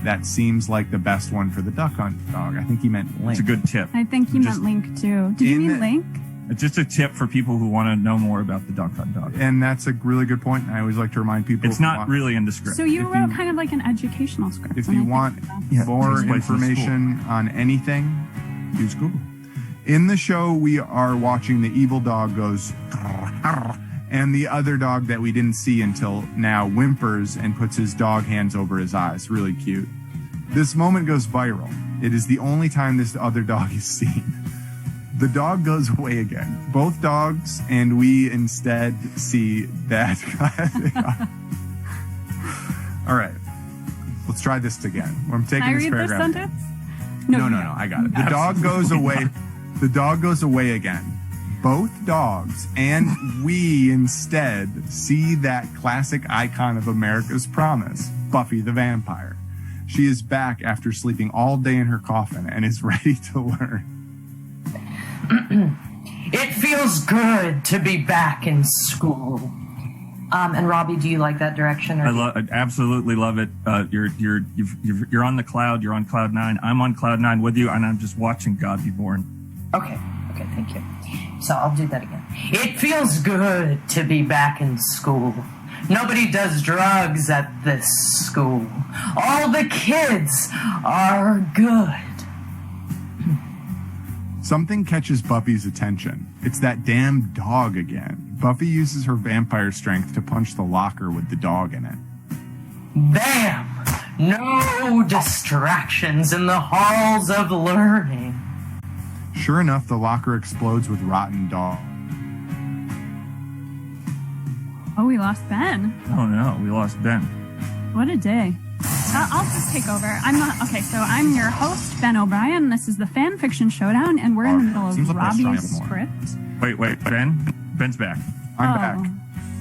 That seems like the best one for the duck hunt dog. I think he meant link. It's a good tip. I think he meant link too. Did you mean link? It's just a tip for people who want to know more about the duck hunt dog. And that's a really good point. I always like to remind people. It's not really in the script. So you wrote kind of like an educational script. If you want more information on anything, use Google. In the show, we are watching the evil dog goes, and the other dog that we didn't see until now whimpers and puts his dog hands over his eyes. Really cute. This moment goes viral. It is the only time this other dog is seen. The dog goes away again. Both dogs, and we instead see that. All right. Let's try this again. I'm taking this paragraph. Can I read this sentence? No, I got it. The dog goes away. The dog goes away again. Both dogs and we instead see that classic icon of America's promise, Buffy the Vampire. She is back after sleeping all day in her coffin and is ready to learn. It feels good to be back in school. And Robby, do you like that direction? I absolutely love it. You're on the cloud. You're on cloud 9. I'm on cloud 9 with you, and I'm just watching God be born. Okay, thank you. So I'll do that again. It feels good to be back in school. Nobody does drugs at this school. All the kids are good. Something catches Buffy's attention. It's that damn dog again. Buffy uses her vampire strength to punch the locker with the dog in it. Bam! No distractions in the halls of learning. Sure enough, the locker explodes with rotten dog. Oh, we lost Ben. Oh no, we lost Ben. What a day. I'll just take over. So I'm your host, Ben O'Brien. This is the Fan Fiction Showdown, and we're in the middle of Robby's script. Wait, Ben? Ben's back. I'm back.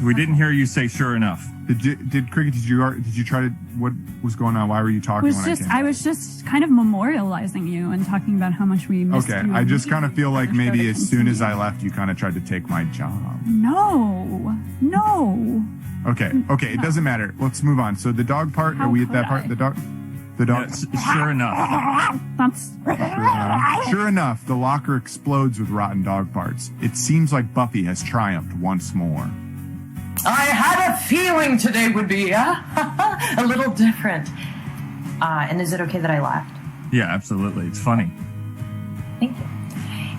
We didn't hear you say sure enough. Did Cricket, did you try to, what was going on? Why were you talking I was just kind of memorializing you and talking about how much we missed you. Okay, I just kind of feel like maybe as soon as I left, you kind of tried to take my job. No. Okay, it doesn't matter. Let's move on. So the dog part, are we at that part? The dog? Sure enough. Sure enough, the locker explodes with rotten dog parts. It seems like Buffy has triumphed once more. I had a feeling today would be a little different. And is it okay that I laughed? Yeah, absolutely. It's funny. Thank you.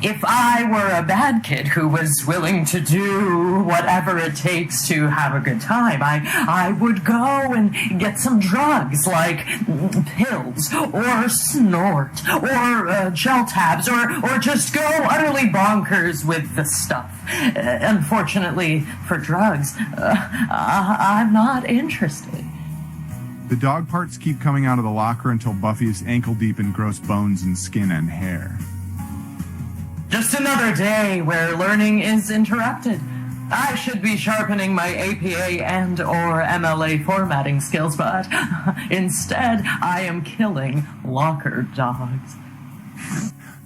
If I were a bad kid who was willing to do whatever it takes to have a good time, I would go and get some drugs like pills or snort or gel tabs or just go utterly bonkers with the stuff. Unfortunately for drugs, I'm not interested. The dog parts keep coming out of the locker until Buffy is ankle deep in gross bones and skin and hair. Just another day where learning is interrupted. I should be sharpening my APA and or MLA formatting skills, but instead I am killing locker dogs.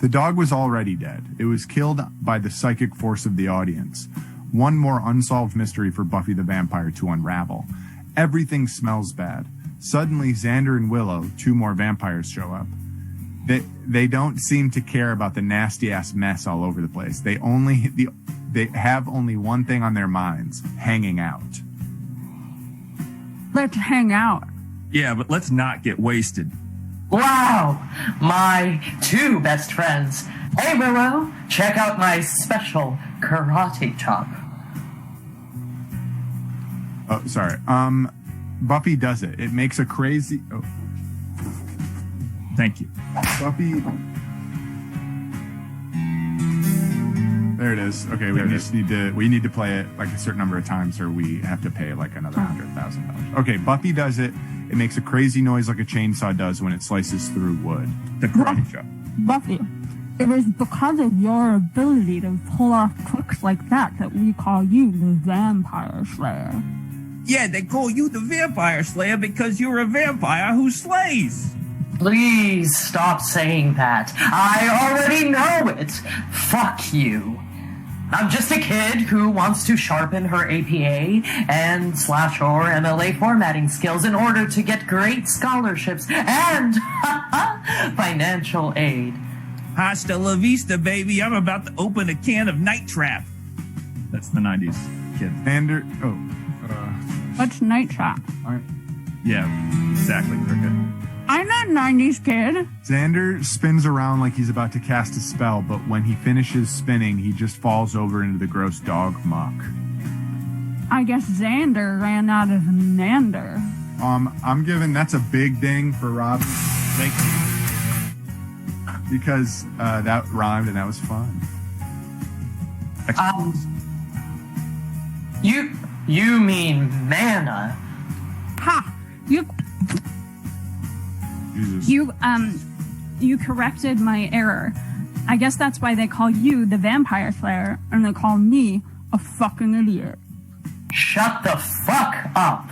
The dog was already dead. It was killed by the psychic force of the audience. One more unsolved mystery for Buffy the Vampire to unravel. Everything smells bad. Suddenly, Xander and Willow, 2 more vampires, show up. They don't seem to care about the nasty-ass mess all over the place. They have only one thing on their minds, hanging out. Let's hang out. Yeah, but let's not get wasted. Wow! My 2 best friends. Hey, Willow, check out my special karate chop. Oh, sorry. Buffy does it. It makes a crazy. Oh. Thank you. Buffy. There it is. Okay, we need to play it like a certain number of times, or we have to pay like another $100,000. Okay, Buffy does it. It makes a crazy noise like a chainsaw does when it slices through wood. The Karate Chop. Buffy, it is because of your ability to pull off tricks like that we call you the Vampire Slayer. Yeah, they call you the Vampire Slayer because you're a vampire who slays. Please stop saying that. I already know it. Fuck you. I'm just a kid who wants to sharpen her APA and / or MLA formatting skills in order to get great scholarships and financial aid. Hasta la vista, baby. I'm about to open a can of Night Trap. That's the 90s kid. What's Night Trap? Yeah, exactly, Cricket. I'm not 90s kid. Xander spins around like he's about to cast a spell, but when he finishes spinning, he just falls over into the gross dog muck. I guess Xander ran out of Nander. I'm giving that's a big ding for Robby. Thank you. Because that rhymed and that was fun. You mean mana? Ha! Jesus. You corrected my error. I guess that's why they call you the Vampire Slayer, and they call me a fucking idiot. Shut the fuck up.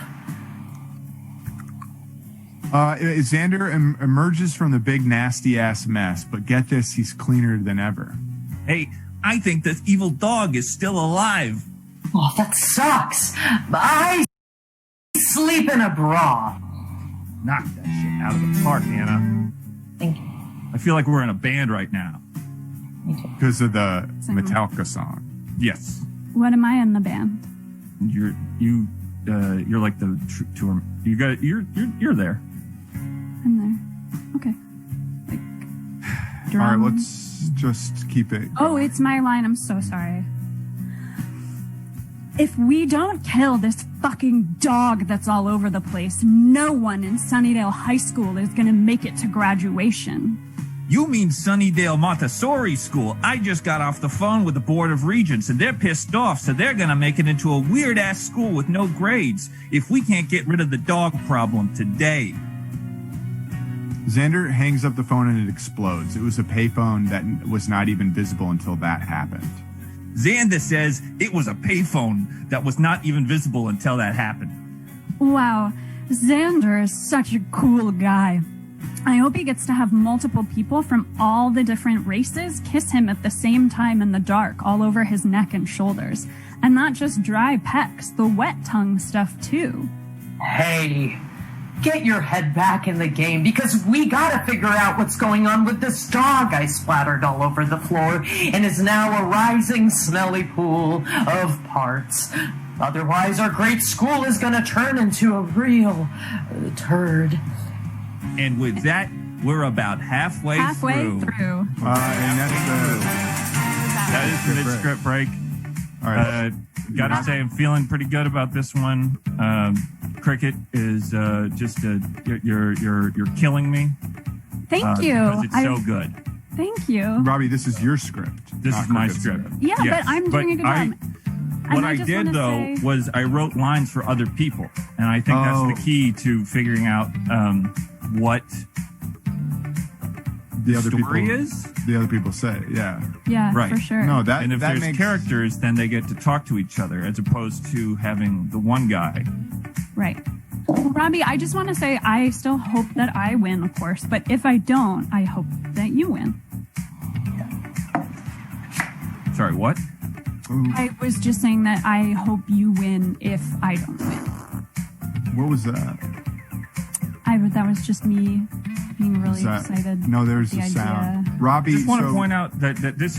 Xander emerges from the big nasty ass mess, but get this, he's cleaner than ever. Hey, I think this evil dog is still alive. Oh, that sucks. I sleep in a bra. Knock that shit out of the park, Anna. Thank you. I feel like we're in a band right now. Because of the Metallica song. Yes. What am I in the band? You're like the tour. You're there. I'm there. Okay. Like All right, drum. let's just keep it. Oh, it's my line. I'm so sorry. If we don't kill this fucking dog that's all over the place, no one in Sunnydale High School is gonna make it to graduation. You mean Sunnydale Montessori School? I just got off the phone with the Board of Regents, and they're pissed off, so they're gonna make it into a weird-ass school with no grades if we can't get rid of the dog problem today. Xander hangs up the phone and it explodes. It was a payphone that was not even visible until that happened. Xander says it was a payphone that was not even visible until that happened. Wow, Xander is such a cool guy. I hope he gets to have multiple people from all the different races kiss him at the same time in the dark all over his neck and shoulders. And not just dry pecks, the wet tongue stuff too. Hey, get your head back in the game because we gotta figure out what's going on with this dog I splattered all over the floor and is now a rising smelly pool of parts. Otherwise, our great school is gonna turn into a real turd. And with that, we're about halfway through. And That is the mid-script break. All right. Gotta say, I'm feeling pretty good about this one. Cricket is you're killing me. Thank you. Because it's so good. Thank you. Robby, this is your script. This is my script. Yeah, Yes, but I'm doing a good job. What And I just did, wanna though, say- was I wrote lines for other people. And I think that's the key to figuring out what the other story people is. The other people say, yeah. Yeah, Right. for sure. No, that And if that there's makes characters, then they get to talk to each other as opposed to having the one guy. Right. Well, Robby, I just want to say I still hope that I win, of course. But if I don't, I hope that you win. Sorry, what? I was just saying that I hope you win if I don't win. What was that? That was just me being really That- excited. No, there's the a sound. idea. Robby, I just want to so- point out that this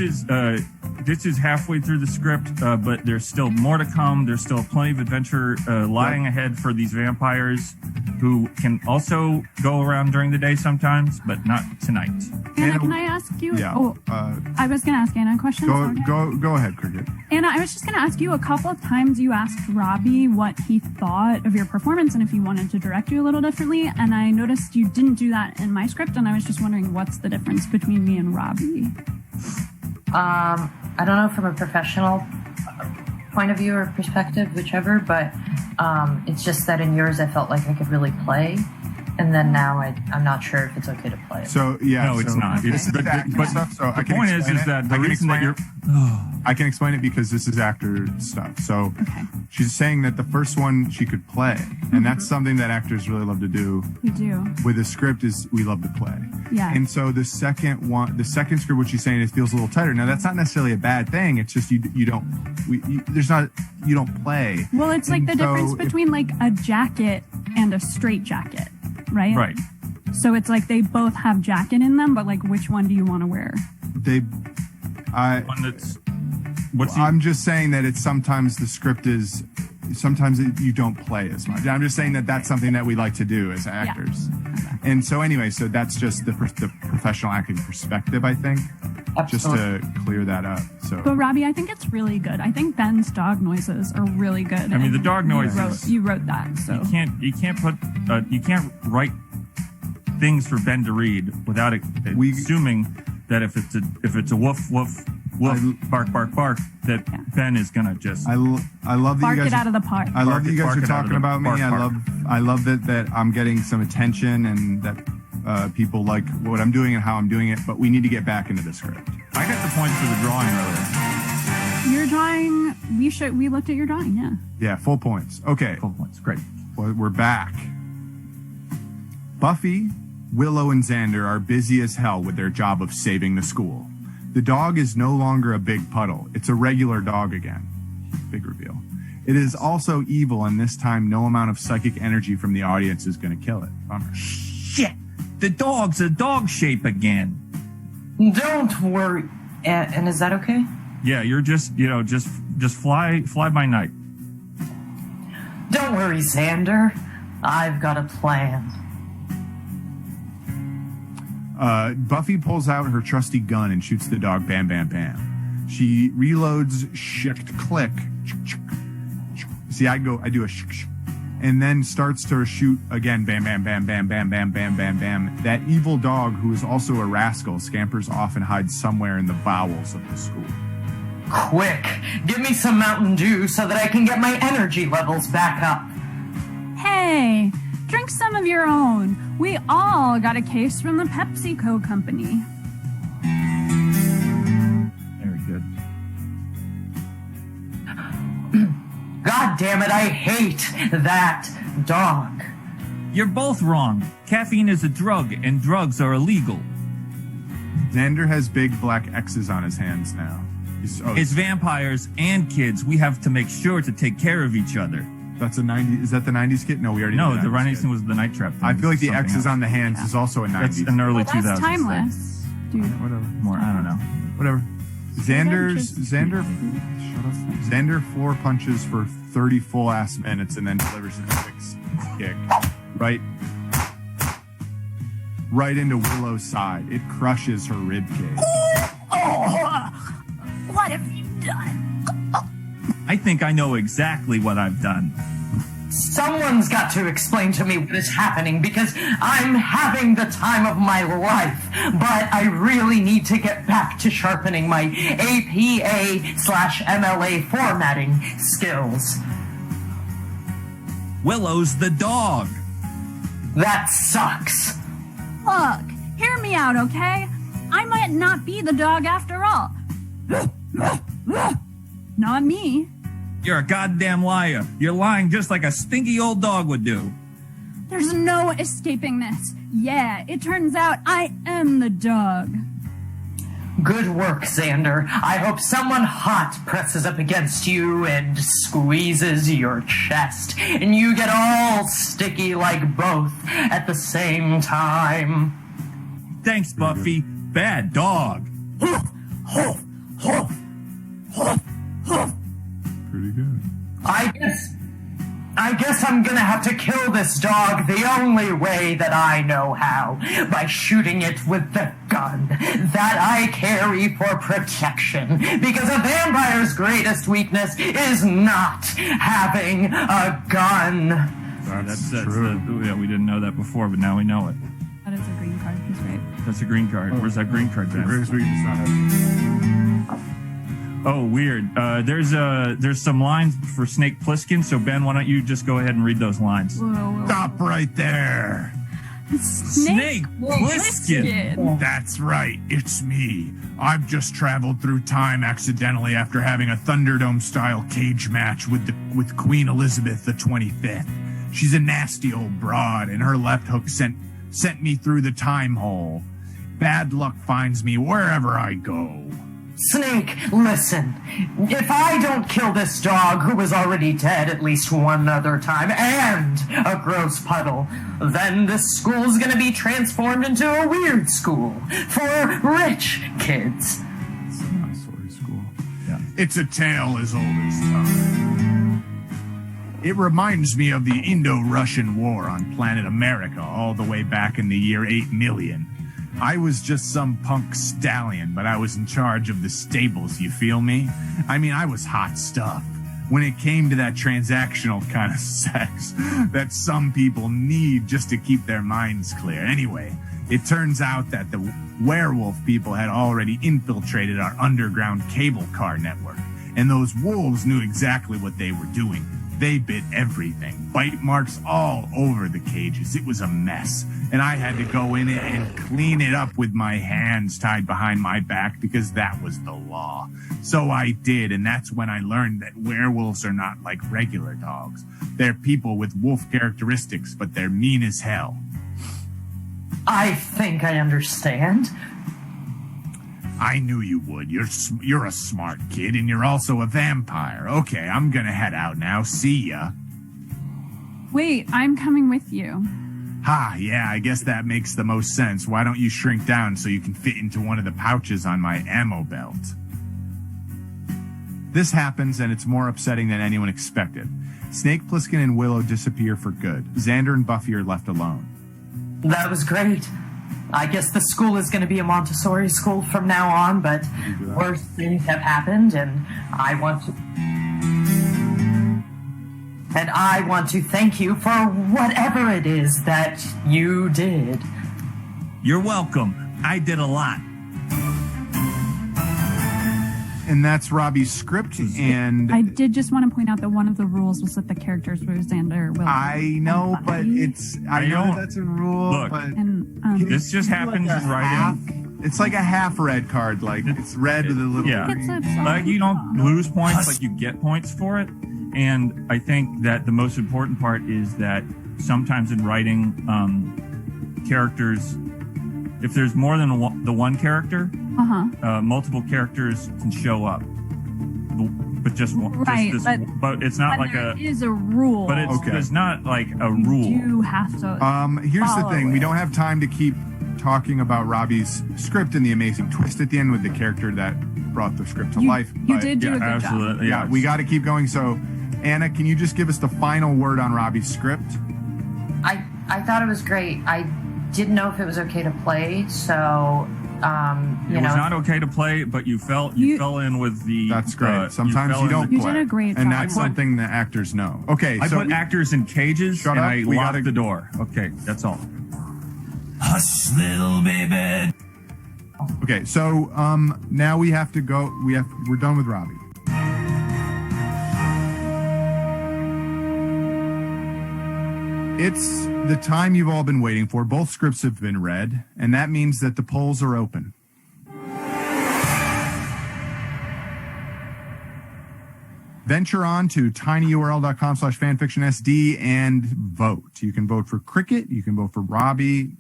is halfway through the script, but there's still more to come. There's still plenty of adventure lying ahead for these vampires. who can also go around during the day sometimes, but not tonight. Anna, can I ask you? Yeah. I was going to ask Anna a question. Go ahead, Cricket. Anna, I was just going to ask you, a couple of times you asked Robby what he thought of your performance and if he wanted to direct you a little differently, and I noticed you didn't do that in my script, and I was just wondering what's the difference between me and Robby? I don't know, from a professional point of view or perspective, whichever, but it's just that in yours I felt like I could really play, and then now I'm not sure if it's okay to play it. So yeah, no, it's not. Okay. This is actor stuff. So the point is that the reason that you're I can explain it because this is actor stuff. So she's saying that the first one she could play, and that's something that actors really love to do. We do. With a script is we love to play. Yeah. And so the second script, what she's saying, it feels a little tighter. Now that's not necessarily a bad thing. It's just you don't play. Well, it's like the difference between like a jacket and a straight jacket, right? Right. So it's like they both have jacket in them, but like which one do you want to wear? I'm just saying that it's sometimes the script is, sometimes you don't play as much. I'm just saying that that's something that we like to do as actors. Yeah. Okay. And so anyway, so that's just the professional acting perspective, I think. Absolutely. Just to clear that up. So, but Robby, I think it's really good. I think Ben's dog noises are really good. I mean, the dog noises. You wrote that, so you can't write things for Ben to read without assuming that if it's a woof woof woof bark bark bark that Ben is gonna just I love that bark you guys it out of the park. I love that you guys are talking about me. I love that I'm getting some attention and that people like what I'm doing and how I'm doing it, but we need to get back into the script. I got the points for the drawing earlier. Your drawing, we looked at your drawing, yeah. Yeah, full points. Okay. Full points, great. Well, we're back. Buffy, Willow, and Xander are busy as hell with their job of saving the school. The dog is no longer a big puddle. It's a regular dog again. Big reveal. It is also evil, and this time no amount of psychic energy from the audience is going to kill it. Bummer. Shit! The dog's a dog shape again. Don't worry. And is that okay? Yeah, you're just fly by night. Don't worry, Xander. I've got a plan. Buffy pulls out her trusty gun and shoots the dog. Bam, bam, bam. She reloads. Shift click. See, I do a sh, and then starts to shoot again. Bam, bam, bam, bam, bam, bam, bam, bam, bam. That evil dog, who is also a rascal, scampers off and hides somewhere in the bowels of the school. Quick, give me some Mountain Dew so that I can get my energy levels back up. Hey, drink some of your own. We all got a case from the PepsiCo company. Very good. God damn it, I hate that dog. You're both wrong. Caffeine is a drug, and drugs are illegal. Xander has big black X's on his hands now. It's vampires and kids. We have to make sure to take care of each other. That's a 90s. Is that the 90s kit? No, we already know. No, the 90s thing was the Night Trap thing. I feel like the X's on the hands is also a 90s. That's an early 2000s That's timeless. Thing. Dude, whatever. More, I don't know. Whatever. Xander floor punches for 30 full ass minutes and then delivers an epic kick. Right into Willow's side. It crushes her rib cage. What have you done? I think I know exactly what I've done. Someone's got to explain to me what is happening because I'm having the time of my life, but I really need to get back to sharpening my APA/MLA formatting skills. Willow's the dog. That sucks. Look, hear me out, okay? I might not be the dog after all. Not me. You're a goddamn liar. You're lying just like a stinky old dog would do. There's no escaping this. Yeah, it turns out I am the dog. Good work, Xander. I hope someone hot presses up against you and squeezes your chest, and you get all sticky like both at the same time. Thanks, Buffy. Bad dog. Pretty good. I guess I guess I'm gonna have to kill this dog the only way that I know how, by shooting it with the gun that I carry for protection, because a vampire's greatest weakness is not having a gun. That's true. Yeah, we didn't know that before, but now we know it. That is a green card. He's right. That's a green card. Where's that green card, Ben? Greatest weakness not having. Oh, weird. There's some lines for Snake Plissken, so Ben, why don't you just go ahead and read those lines? Whoa. Stop right there. Snake Plissken. That's right, it's me. I've just traveled through time accidentally after having a Thunderdome-style cage match with Queen Elizabeth the 25th. She's a nasty old broad, and her left hook sent me through the time hole. Bad luck finds me wherever I go. Snake, listen. If I don't kill this dog who was already dead at least one other time and a gross puddle, then this school's gonna be transformed into a weird school for rich kids. Montessori school. Yeah. It's a tale as old as time. It reminds me of the Indo-Russian War on planet America all the way back in the year 8 million. I was just some punk stallion, but I was in charge of the stables, you feel me? I mean, I was hot stuff. When it came to that transactional kind of sex that some people need just to keep their minds clear. Anyway, it turns out that the werewolf people had already infiltrated our underground cable car network, and those wolves knew exactly what they were doing. They bit everything, bite marks all over the cages. It was a mess. And I had to go in it and clean it up with my hands tied behind my back because that was the law. So I did, and that's when I learned that werewolves are not like regular dogs. They're people with wolf characteristics, but they're mean as hell. I think I understand. I knew you would. You're a smart kid, and you're also a vampire. Okay, I'm gonna head out now. See ya. Wait, I'm coming with you. Ha, yeah, I guess that makes the most sense. Why don't you shrink down so you can fit into one of the pouches on my ammo belt? This happens, and it's more upsetting than anyone expected. Snake Plissken and Willow disappear for good. Xander and Buffy are left alone. That was great. I guess the school is going to be a Montessori school from now on, but worse things have happened, and I want to thank you for whatever it is that you did. You're welcome. I did a lot. And that's Robby's script, and I did just want to point out that one of the rules was that the characters were Xander, Willow. I know, but I know that's a rule. Look, but this just happens in writing. It's like a half red card, like it's red with a little. Yeah, like you don't lose points, like you get points for it. And I think that the most important part is that sometimes in writing, characters, if there's more than the one character, multiple characters can show up, but just one. Right, but it's not like it is a rule. But it's not like a rule. You have to. Here's the thing: it. we don't have time to keep talking about Robby's script and the amazing twist at the end with the character that brought the script to life. You did do a good job. Yeah, we got to keep going. So, Anna, can you just give us the final word on Robby's script? I thought it was great. I didn't know if it was okay to play, so it was not okay to play, but you fell in with the. That's great. Sometimes you don't play. You did a great job. And that's something that actors know. Okay, I put actors in cages and I locked the door. Okay, that's all. Hush, little baby. Okay, so now we have to go. We're done with Robby. It's the time you've all been waiting for. Both scripts have been read, and that means that the polls are open. Venture on to tinyurl.com/fanfictionsd and vote. You can vote for Cricket, you can vote for Robby,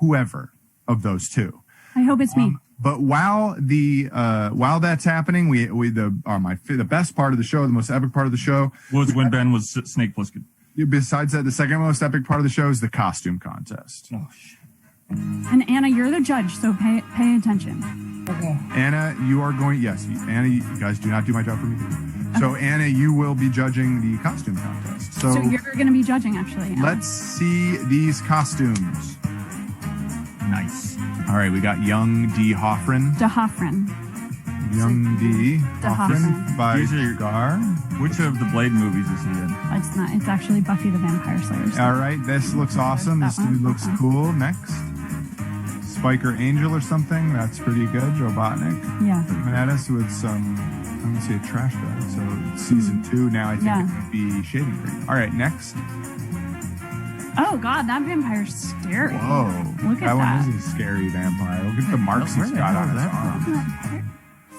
whoever of those two. I hope it's me. But while that's happening, the best part of the show, the most epic part of the show was when Ben was Snake Plissken. Besides that, the second most epic part of the show is the costume contest. Oh, shit. And Anna, you're the judge, so pay attention. Okay. Anna, you are going. Yes, Anna, you guys do not do my job for me. So Anna, you will be judging the costume contest. So you're going to be judging, actually. Anna. Let's see these costumes. Nice. All right, we got Young D. Hoffren. De Hoffren. Young D. Hoffren by Gar. Which of the Blade movies is he in? It's not. It's actually Buffy the Vampire Slayer. All right, this looks awesome. This dude looks cool. Next. Spiker Angel or something. That's pretty good. Joe Botnick. Yeah. Coming at us with some, I'm going to say a trash bag. So it's season 2 now. I think it could be Shading Creek. All right, next. Oh, God, that vampire's scary. Whoa. Look at that. That one is a scary vampire. Look at the marks he's got on his arm.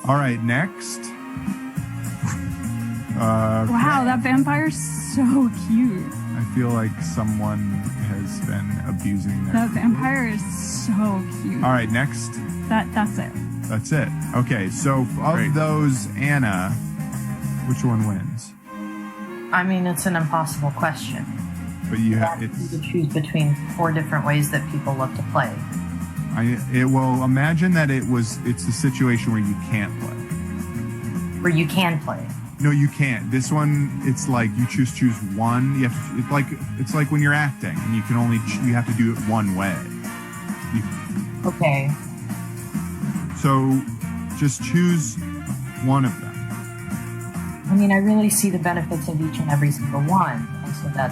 All right, next. Wow, that vampire's so cute. I feel like someone has been abusing their That vampire is so cute. All right, next. That's it. That's it. Okay, so of those, Anna, which one wins? I mean, it's an impossible question. But you have to choose between 4 different ways that people love to play. Imagine that it's a situation where you can't play. Where you can play. No, you can't. This one, it's like you choose one. You have it's like when you're acting, and you can only you have to do it one way. Okay. So, just choose one of them. I mean, I really see the benefits of each and every single one, and so that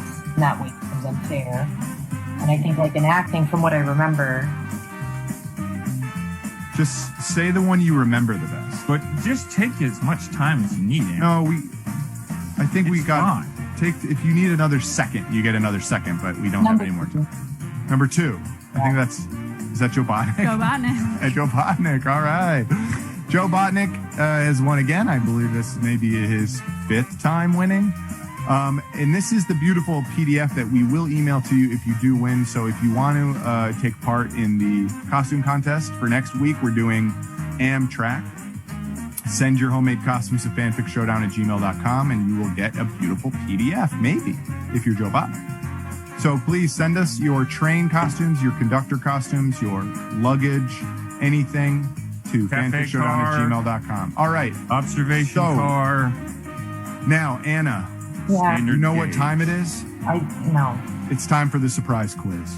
way it becomes unfair. And I think, like in acting, from what I remember. Just say the one you remember the best. But just take as much time as you need. Andy. No, I think we got. If you need another second, you get another second. But we don't have any more time. Number 2. I think is that Joe Botnick? Joe Botnick. Joe Botnick. All right. Joe Botnick has won again. I believe this may be his 5th time winning. And this is the beautiful PDF that we will email to you if you do win. So if you want to take part in the costume contest for next week, we're doing Amtrak. Send your homemade costumes to fanficshowdown@gmail.com and you will get a beautiful PDF, maybe, if you're Joe Botnick. So please send us your train costumes, your conductor costumes, your luggage, anything to fanficshowdown@gmail.com. All right. Observation car. Now, Anna. Yeah. You know what time it is? No. It's time for the surprise quiz.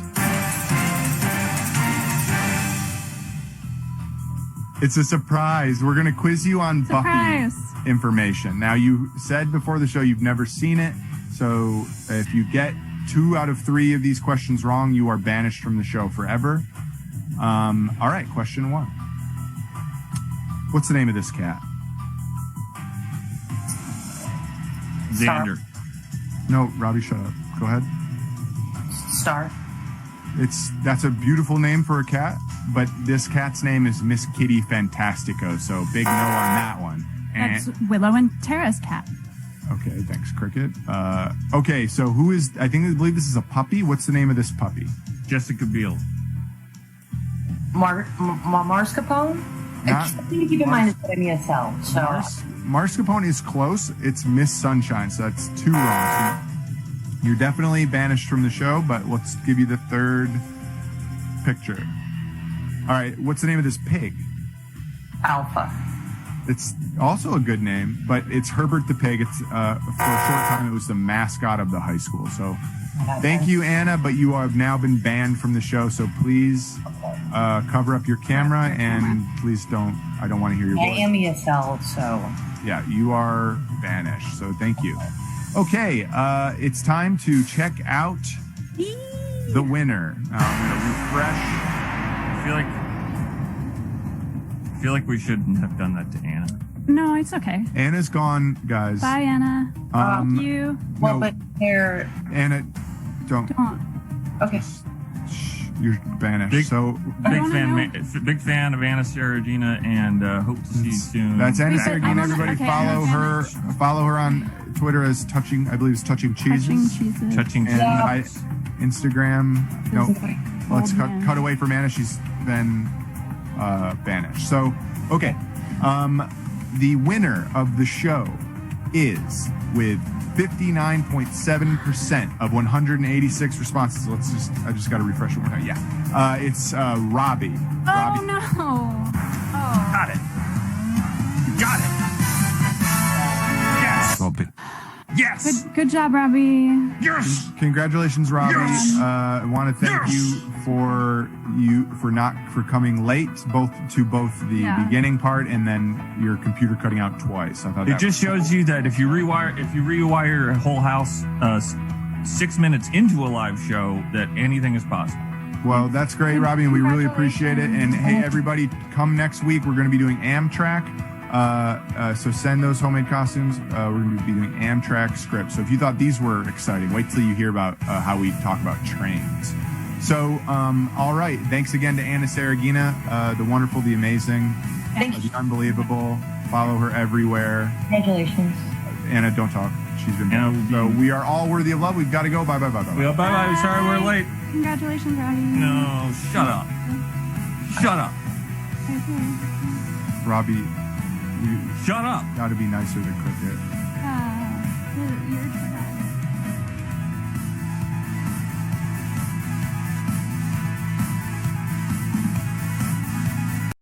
It's a surprise. We're going to quiz you on Buffy information. Now, you said before the show you've never seen it, so if you get 2 out of 3 of these questions wrong, you are banished from the show forever. All right, question 1. What's the name of this cat? Xander. No, Robby, shut up. Go ahead. Star. That's a beautiful name for a cat, but this cat's name is Miss Kitty Fantastico, so big no on that one. That's Willow and Tara's cat. Okay, thanks, Cricket. Okay, so I believe this is a puppy. What's the name of this puppy? Jessica Biel. Mascarpone? I think keep in mind it's what I mean to sell. So. Mascarpone is close. It's Miss Sunshine, so that's 2 wrong. So you're definitely banished from the show, but let's give you the 3rd picture. All right, what's the name of this pig? Alpha. It's also a good name, but it's Herbert the pig. It's for a short time it was the mascot of the high school. So thank you, Anna, but you have now been banned from the show. So please cover up your camera and please I don't want to hear your voice. I am ESL, so. Yeah, you are banished. So thank you. Okay, it's time to check out the winner. Now I'm going to refresh. I feel like we shouldn't have done that to Anna. No, it's okay. Anna's gone, guys. Bye, Anna. Thank you. Well, but they're... Anna, don't. Okay. You're banished. Big fan of Anna Seregina, and hope to see you soon. That's Anna Seregina. Everybody follow her. Follow her on Twitter as Touching. I believe it's Touching Cheeses. Touching Cheeses. And Instagram. No, let's cut away from Anna. She's been banished. So, okay. The winner of the show is with 59.7% of 186 responses. I just got to refresh it more now. Yeah. It's Robby. Oh, no. Got it. You got it. Yeah. Yes. Good job, Robby. Yes. Congratulations, Robby. Yes. I want to thank you for coming late, both the beginning part and then your computer cutting out twice. I thought it just shows you that if you rewire a whole house 6 minutes into a live show, that anything is possible. Well, that's great, Robby, and we really appreciate it. And hey, everybody, come next week. We're going to be doing Amtrak. So send those homemade costumes. We're going to be doing Amtrak scripts. So if you thought these were exciting, wait till you hear about how we talk about trains. So, all right. Thanks again to Anna Seregina, the wonderful, the amazing, the unbelievable. Follow her everywhere. Congratulations. Anna, don't talk. She's been there. So we are all worthy of love. We've got to go. Bye. Bye. Sorry we're late. Congratulations, Robby. No, shut up. Shut up. Okay. Robby, shut up. Got to be nicer to Cricket.